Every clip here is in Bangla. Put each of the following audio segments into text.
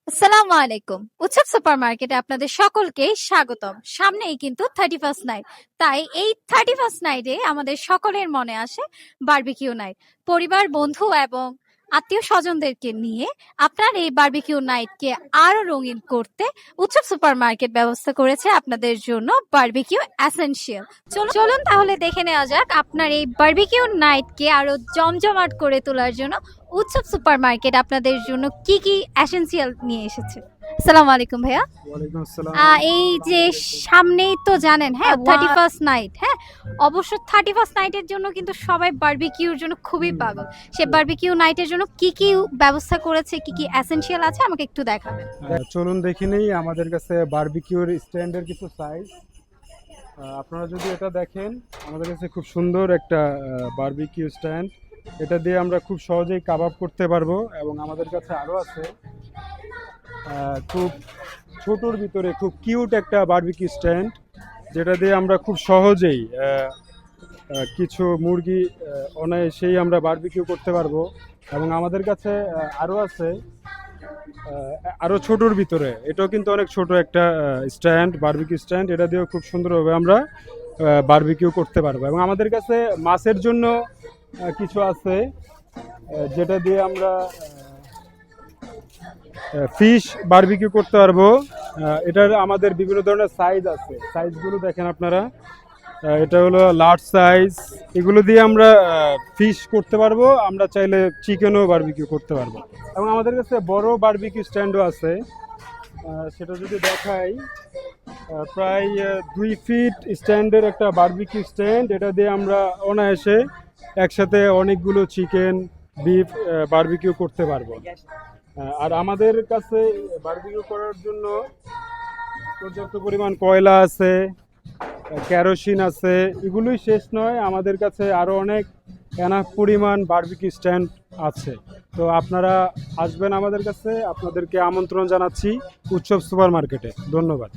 আসসালামু আলাইকুম। উৎসব সুপারমার্কেটে আপনাদের সকলকে স্বাগতম। সামনেই কিন্তু 31st নাইট। তাই এই 31st নাইটে আমাদের সকলের মনে আসে বারবিকিউ নাইট। পরিবার, বন্ধু এবং আত্মীয়-স্বজনদেরকে নিয়ে আপনার এই বারবিকিউ নাইটকে আরো রঙিন করতে উৎসব সুপারমার্কেট ব্যবস্থা করেছে আপনাদের জন্য বারবিকিউ এসেনশিয়াল। চলুন তাহলে দেখে নেওয়া যাক আপনার এই বারবিকিউ নাইটকে আরো জমজমাট করে তোলার জন্য উৎসব সুপারমার্কেট আপনাদের জন্য কি কি এসেনশিয়াল নিয়ে এসেছে। আসসালামু আলাইকুম ভাইয়া। ওয়ালাইকুম আসসালাম। এই যে সামনেই তো জানেন, হ্যাঁ, 31st নাইট, হ্যাঁ, অবশ্য 31st নাইটের জন্য কিন্তু সবাই বারবিকিউর জন্য খুবই পাগল। সে বারবিকিউ নাইটের জন্য কি কি ব্যবস্থা করেছে, কি কি এসেনশিয়াল আছে আমাকে একটু দেখাবেন। চলুন দেখে নেই আমাদের কাছে বারবিকিউর স্ট্যান্ডের কিছু সাইজ। আপনারা যদি এটা দেখেন, আমাদের কাছে খুব সুন্দর একটা বারবিকিউ স্ট্যান্ড। এটা দিয়ে আমরা খুব সহজেই কাবাব করতে পারবো এবং আমাদের কাছে আরও আছে খুব ছোটোর ভিতরে খুব কিউট একটা বারবিকিউ স্ট্যান্ড, যেটা দিয়ে আমরা খুব সহজেই কিছু মুরগি অনায়াসেই আমরা বারবিকিউ করতে পারবো। এবং আমাদের কাছে আরও আছে আরও ছোটোর ভিতরে, এটাও কিন্তু অনেক ছোট একটা স্ট্যান্ড, বারবিকিউ স্ট্যান্ড। এটা দিয়েও খুব সুন্দরভাবে আমরা বারবিকিউ করতে পারবো। এবং আমাদের কাছে মাছের জন্য কিছু আছে, যেটা দিয়ে আমরা ফিশ বারবিকিউ করতে পারবো। এটার আমাদের বিভিন্ন ধরনের সাইজ আছে, সাইজগুলো দেখেন আপনারা। এটা হলো লার্জ সাইজ, এগুলো দিয়ে আমরা ফিশ করতে পারবো, আমরা চাইলে চিকেনও বারবিকিউ করতে পারবো। এবং আমাদের কাছে বড় বারবিকিউ স্ট্যান্ডও আছে, সেটা যদি দেখাই, প্রায় 2 ফিট স্ট্যান্ডের একটা বারবিকিউ স্ট্যান্ড। এটা দিয়ে আমরা অনায়াসে একসাথে অনেকগুলো চিকেন, বিফ বারবিকিউ করতে পারবো। আর আমাদের কাছে বারবিকিউ করার জন্য পর্যাপ্ত পরিমাণ কয়লা আছে, কেরোসিন আছে। এগুলোই শেষ নয়, আমাদের কাছে আরও অনেক এনাফ পরিমাণ বারবিকিউ স্ট্যান্ড আছে। তো আপনারা আসবেন আমাদের কাছে, আপনাদেরকে আমন্ত্রণ জানাচ্ছি উৎসব সুপার মার্কেটে। ধন্যবাদ।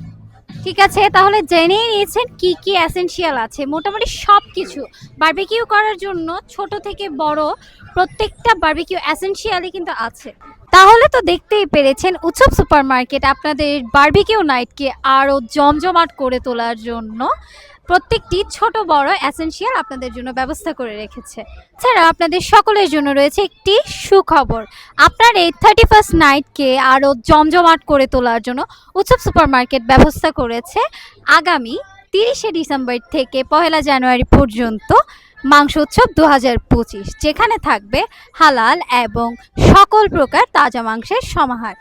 ঠিক আছে, তাহলে জেনেই নিয়েছেন কি কি এসেনশিয়াল আছে। মোটামুটি সব কিছু বারবিকিউ করার জন্য ছোট থেকে বড় প্রত্যেকটা বারবিকিউ এসেনশিয়ালই কিন্তু আছে। তাহলে তো দেখতেই পেরেছেন উৎসব সুপারমার্কেট আপনাদের বারবিকিউ নাইটকে আরও জমজমাট করে তোলার জন্য প্রত্যেকটি ছোট বড় এসেনশিয়াল আপনাদের জন্য ব্যবস্থা করে রেখেছে। এছাড়া আপনাদের সকলের জন্য রয়েছে একটি সুখবর। আপনার এই 31st নাইটকে আরও জমজমাট করে তোলার জন্য উৎসব সুপারমার্কেট ব্যবস্থা করেছে আগামী 30শে ডিসেম্বর থেকে 1লা জানুয়ারি পর্যন্ত মাংস উৎসব 2025, যেখানে থাকবে হালাল এবং সকল প্রকার তাজা মাংসের সমাহার।